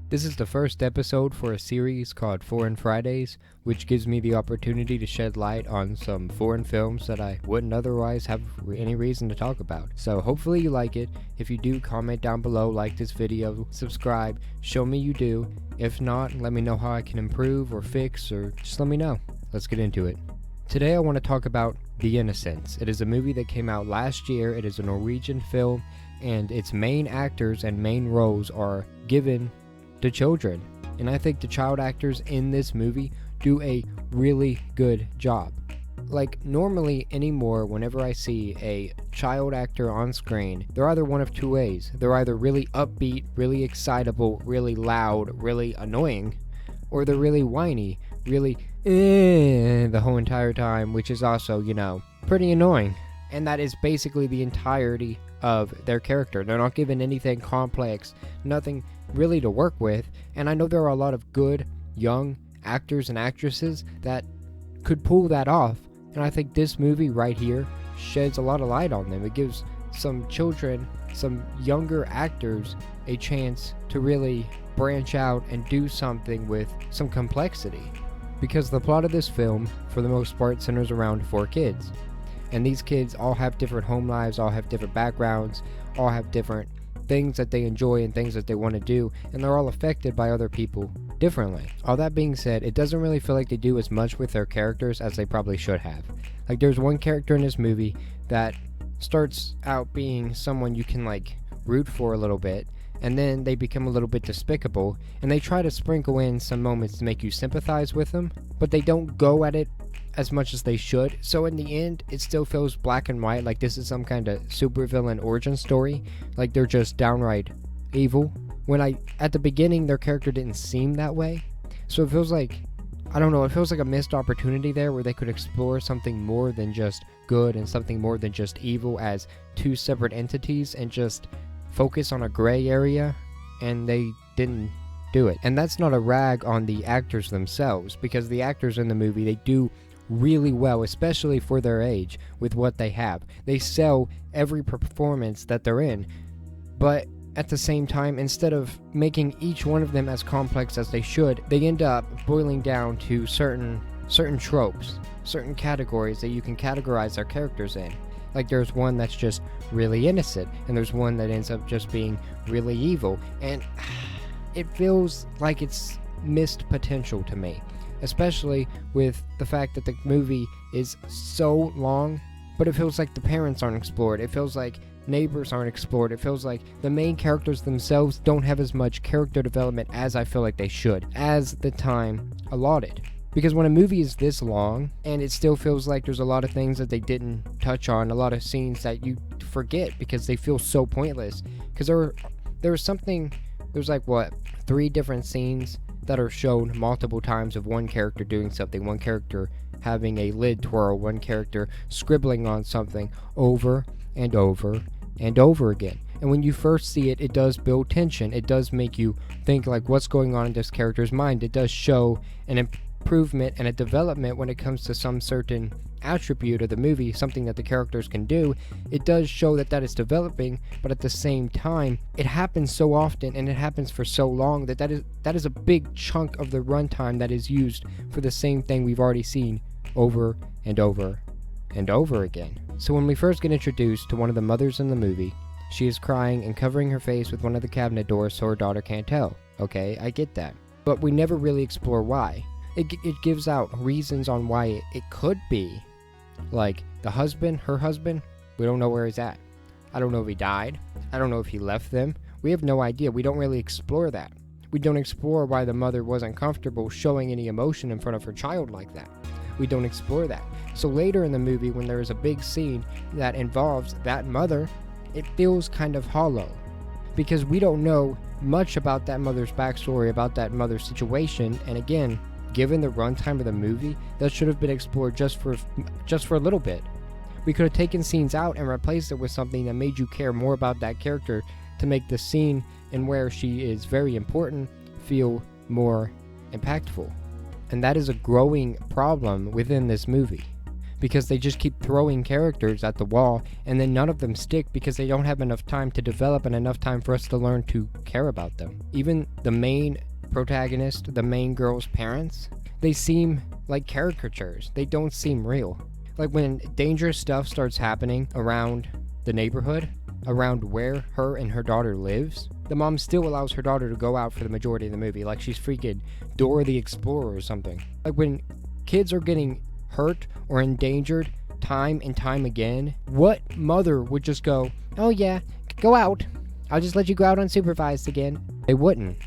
This is the first episode for a series called Foreign Fridays, which gives me the opportunity to shed light on some foreign films that I wouldn't otherwise have any reason to talk about. So hopefully you like it. If you do, comment down below, like this video, subscribe, show me you do. If not, let me know how I can improve or fix, or just let me know. Let's get into it. Today I want to talk about The Innocents. It is a movie that came out last year. It is a Norwegian film, and its main actors and main roles are given to children, and I think the child actors in this movie do a really good job. Like, normally anymore, whenever I see a child actor on screen, they're either one of two ways. They're either really upbeat, really excitable, really loud, really annoying, or they're really whiny, really the whole entire time, which is also, pretty annoying. And that is basically the entirety of their character. They're not given anything complex, nothing really to work with, and I know there are a lot of good young actors and actresses that could pull that off, and I think this movie right here sheds a lot of light on them. It gives some children, some younger actors, a chance to really branch out and do something with some complexity, because the plot of this film, for the most part, centers around 4 kids. And these kids all have different home lives, all have different backgrounds, all have different things that they enjoy and things that they want to do, and they're all affected by other people differently. All that being said, it doesn't really feel like they do as much with their characters as they probably should have. Like, there's one character in this movie that starts out being someone you can, root for a little bit, and then they become a little bit despicable, and they try to sprinkle in some moments to make you sympathize with them, but they don't go at it as much as they should. So in the end, it still feels black and white, like this is some kind of supervillain origin story, like they're just downright evil, when at the beginning their character didn't seem that way. So it feels like, it feels like a missed opportunity there where they could explore something more than just good and something more than just evil as 2 separate entities and just focus on a gray area, and they didn't do it. And that's not a rag on the actors themselves, because the actors in the movie, they do really well, especially for their age, with what they have. They sell every performance that they're in, but at the same time, instead of making each one of them as complex as they should, they end up boiling down to certain tropes, certain categories that you can categorize their characters in. Like, there's one that's just really innocent, and there's one that ends up just being really evil, and it feels like it's missed potential to me, especially with the fact that the movie is so long, but it feels like the parents aren't explored. It feels like neighbors aren't explored. It feels like the main characters themselves don't have as much character development as I feel like they should, as the time allotted. Because when a movie is this long, and it still feels like there's a lot of things that they didn't touch on, a lot of scenes that you forget because they feel so pointless. Because there's 3 different scenes that are shown multiple times of one character doing something, one character having a lid twirl, one character scribbling on something over and over and over again. And when you first see it, it does build tension. It does make you think, what's going on in this character's mind. It does show an improvement and a development when it comes to some certain attribute of the movie, something that the characters can do. It does show that is developing, but at the same time, it happens so often and it happens for so long that is a big chunk of the runtime that is used for the same thing we've already seen over and over and over again. So when we first get introduced to one of the mothers in the movie, she is crying and covering her face with one of the cabinet doors so her daughter can't tell. Okay, I get that. But we never really explore why. It gives out reasons on why it could be. Like, her husband, we don't know where he's at. I don't know if he died. I don't know if he left them. We have no idea. We don't really explore that. We don't explore why the mother wasn't comfortable showing any emotion in front of her child like that. We don't explore that. So later in the movie, when there is a big scene that involves that mother, it feels kind of hollow, because we don't know much about that mother's backstory, about that mother's situation, and again, given the runtime of the movie, that should have been explored just for a little bit. We could have taken scenes out and replaced it with something that made you care more about that character to make the scene and where she is very important feel more impactful. And that is a growing problem within this movie, because they just keep throwing characters at the wall, and then none of them stick because they don't have enough time to develop and enough time for us to learn to care about them. Even the main protagonist, the main girl's parents, they seem like caricatures. They don't seem real. Like when dangerous stuff starts happening around the neighborhood, around where her and her daughter lives, the mom still allows her daughter to go out for the majority of the movie, like she's freaking Dora the Explorer or something. Like when kids are getting hurt or endangered time and time again, what mother would just go, oh yeah, go out, I'll just let you go out unsupervised again? They wouldn't.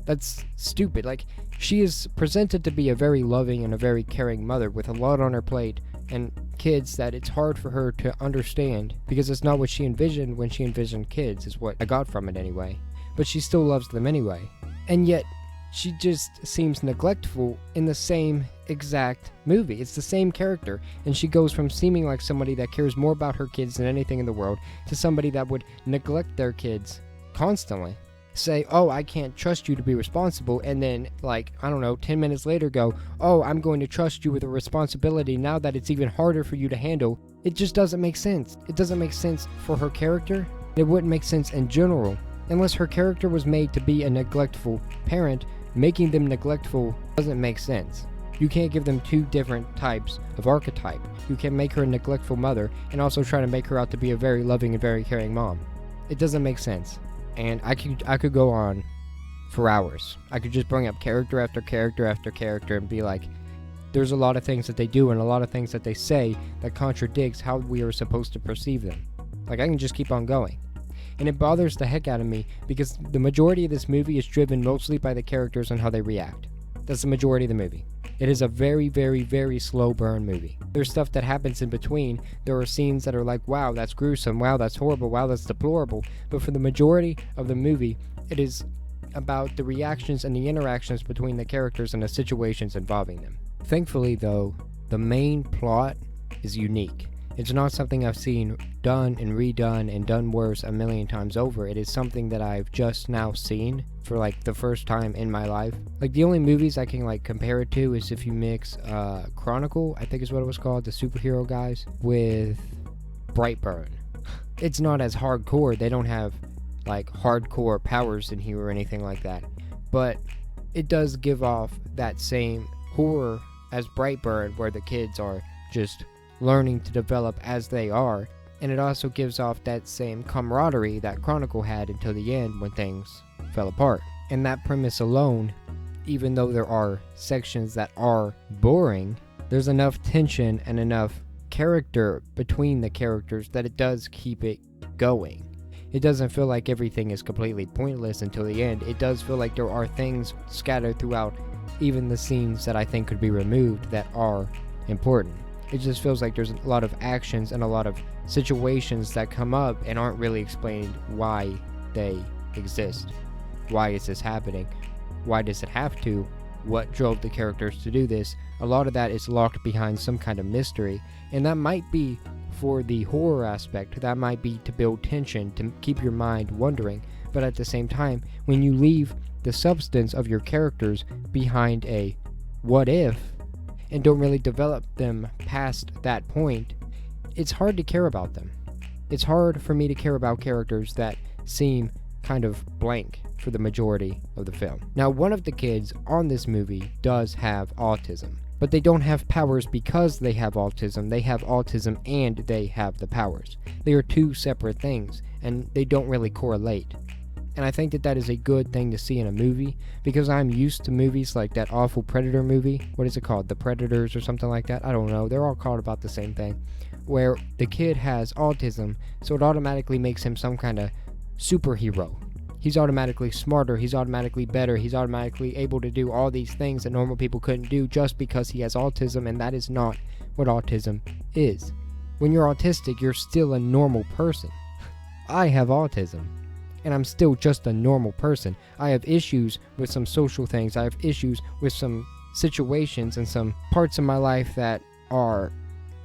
That's stupid. Like, she is presented to be a very loving and a very caring mother with a lot on her plate and kids that it's hard for her to understand because it's not what she envisioned when she envisioned kids, is what I got from it anyway. But she still loves them anyway. And yet, she just seems neglectful in the same exact movie. It's the same character, and she goes from seeming like somebody that cares more about her kids than anything in the world to somebody that would neglect their kids constantly. Say, oh, I can't trust you to be responsible, and then, like, I don't know, 10 minutes later go, oh, I'm going to trust you with a responsibility now that it's even harder for you to handle. It just doesn't make sense. It doesn't make sense for her character. It wouldn't make sense in general. Unless her character was made to be a neglectful parent, making them neglectful doesn't make sense. You can't give them two different types of archetype. You can make her a neglectful mother and also try to make her out to be a very loving and very caring mom. It doesn't make sense. And I could go on for hours. I could just bring up character after character after character and be like, there's a lot of things that they do and a lot of things that they say that contradicts how we are supposed to perceive them. Like, I can just keep on going. And it bothers the heck out of me because the majority of this movie is driven mostly by the characters and how they react. That's the majority of the movie. It is a very, very, very slow burn movie. There's stuff that happens in between. There are scenes that are like, wow, that's gruesome, wow, that's horrible, wow, that's deplorable. But for the majority of the movie, it is about the reactions and the interactions between the characters and the situations involving them. Thankfully, though, the main plot is unique. It's not something I've seen done and redone and done worse a million times over. It is something that I've just now seen for like the first time in my life. Like, the only movies I can like compare it to is if you mix Chronicle, I think is what it was called, the superhero guys, with Brightburn. It's not as hardcore. They don't have like hardcore powers in here or anything like that. But it does give off that same horror as Brightburn, where the kids are just learning to develop as they are, and it also gives off that same camaraderie that Chronicle had until the end when things fell apart. And that premise alone, even though there are sections that are boring, there's enough tension and enough character between the characters that it does keep it going. It doesn't feel like everything is completely pointless until the end. It does feel like there are things scattered throughout even the scenes that I think could be removed that are important. It just feels like there's a lot of actions and a lot of situations that come up and aren't really explained why they exist. Why is this happening? Why does it have to? What drove the characters to do this? A lot of that is locked behind some kind of mystery, and that might be for the horror aspect. That might be to build tension, to keep your mind wondering. But at the same time, when you leave the substance of your characters behind a what if, and don't really develop them past that point, it's hard to care about them. It's hard for me to care about characters that seem kind of blank for the majority of the film. Now, one of the kids on this movie does have autism, but they don't have powers because they have autism. They have autism and they have the powers. They are two separate things, and they don't really correlate. And I think that that is a good thing to see in a movie, because I'm used to movies like that awful Predator movie. What is it called? The Predators or something like that? I don't know. They're all called about the same thing. Where the kid has autism, so it automatically makes him some kind of superhero. He's automatically smarter, he's automatically better, he's automatically able to do all these things that normal people couldn't do just because he has autism, and that is not what autism is. When you're autistic, you're still a normal person. I have autism, and I'm still just a normal person. I have issues with some social things. I have issues with some situations and some parts of my life that are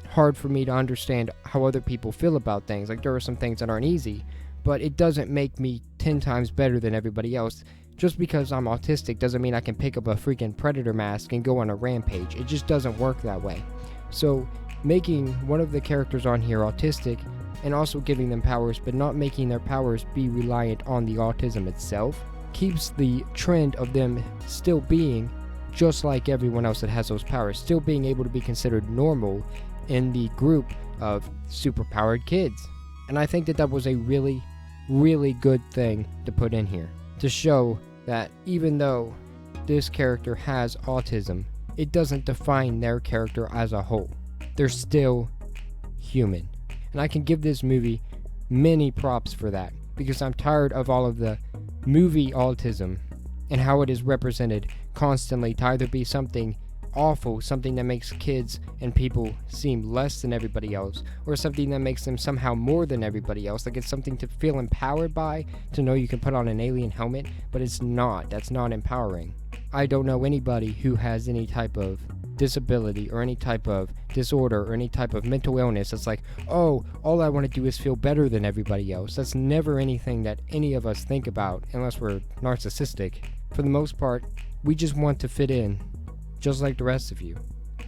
hard for me to understand how other people feel about things. Like, there are some things that aren't easy, but it doesn't make me 10 times better than everybody else. Just because I'm autistic doesn't mean I can pick up a freaking predator mask and go on a rampage. It just doesn't work that way. So making one of the characters on here autistic and also giving them powers, but not making their powers be reliant on the autism itself, keeps the trend of them still being just like everyone else that has those powers, still being able to be considered normal in the group of superpowered kids. And I think that that was a really, really good thing to put in here, to show that even though this character has autism, it doesn't define their character as a whole. They're still human. And I can give this movie many props for that, because I'm tired of all of the movie autism and how it is represented constantly to either be something awful, something that makes kids and people seem less than everybody else, or something that makes them somehow more than everybody else. Like, it's something to feel empowered by, to know you can put on an alien helmet, but it's not. That's not empowering. I don't know anybody who has any type of disability or any type of disorder or any type of mental illness that's like, oh, all I want to do is feel better than everybody else. That's never anything that any of us think about unless we're narcissistic. For the most part, we just want to fit in, just like the rest of you.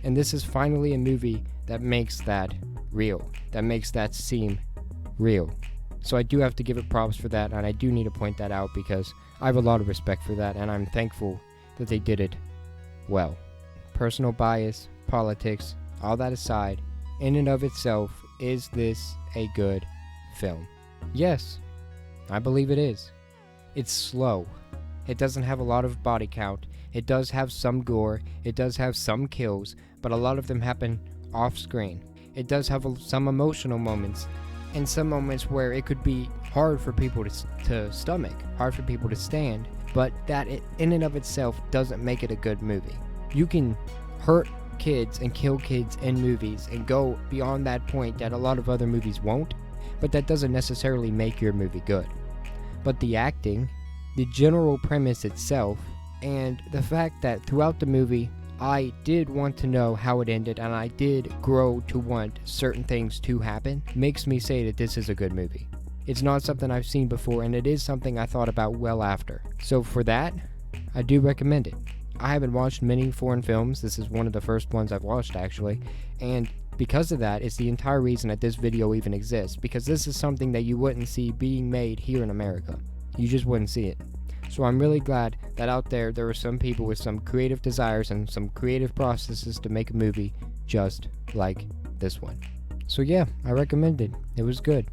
And this is finally a movie that makes that real, that makes that seem real. So I do have to give it props for that, and I do need to point that out because I have a lot of respect for that, and I'm thankful that they did it well. Personal bias, politics, all that aside, in and of itself, is this a good film? Yes, I believe it is. It's slow. It doesn't have a lot of body count. It does have some gore. It does have some kills, but a lot of them happen off screen. It does have some emotional moments, and some moments where it could be hard for people to stomach, hard for people to stand, but that in and of itself doesn't make it a good movie. You can hurt kids and kill kids in movies and go beyond that point that a lot of other movies won't, but that doesn't necessarily make your movie good. But the acting, the general premise itself, and the fact that throughout the movie I did want to know how it ended and I did grow to want certain things to happen, makes me say that this is a good movie. It's not something I've seen before, and it is something I thought about well after. So for that, I do recommend it. I haven't watched many foreign films. This is one of the first ones I've watched, actually, and because of that, it's the entire reason that this video even exists, because this is something that you wouldn't see being made here in America. You just wouldn't see it. So I'm really glad that out there are some people with some creative desires and some creative processes to make a movie just like this one. So yeah, I recommend it. It was good.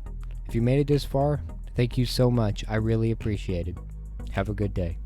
If you made it this far, thank you so much. I really appreciate it. Have a good day.